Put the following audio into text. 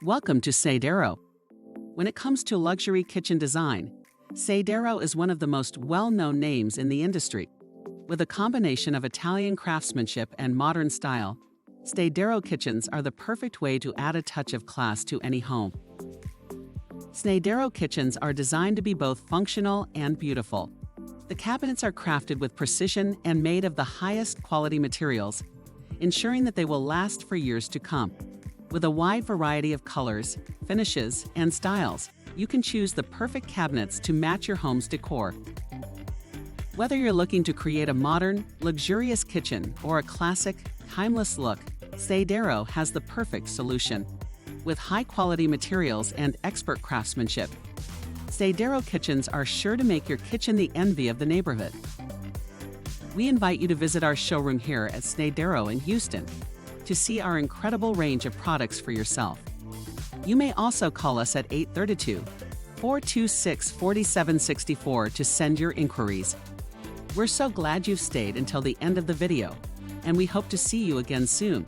Welcome to Snaidero. When it comes to luxury kitchen design, Snaidero is one of the most well-known names in the industry. With a combination of Italian craftsmanship and modern style, Snaidero kitchens are the perfect way to add a touch of class to any home. Snaidero kitchens are designed to be both functional and beautiful. The cabinets are crafted with precision and made of the highest quality materials, ensuring that they will last for years to come. With a wide variety of colors, finishes, and styles, you can choose the perfect cabinets to match your home's decor. Whether you're looking to create a modern, luxurious kitchen or a classic, timeless look, Snaidero has the perfect solution. With high-quality materials and expert craftsmanship, Snaidero kitchens are sure to make your kitchen the envy of the neighborhood. We invite you to visit our showroom here at Snaidero in Houston to see our incredible range of products for yourself. You may also call us at 832-426-4764 to send your inquiries. We're so glad you've stayed until the end of the video, and we hope to see you again soon.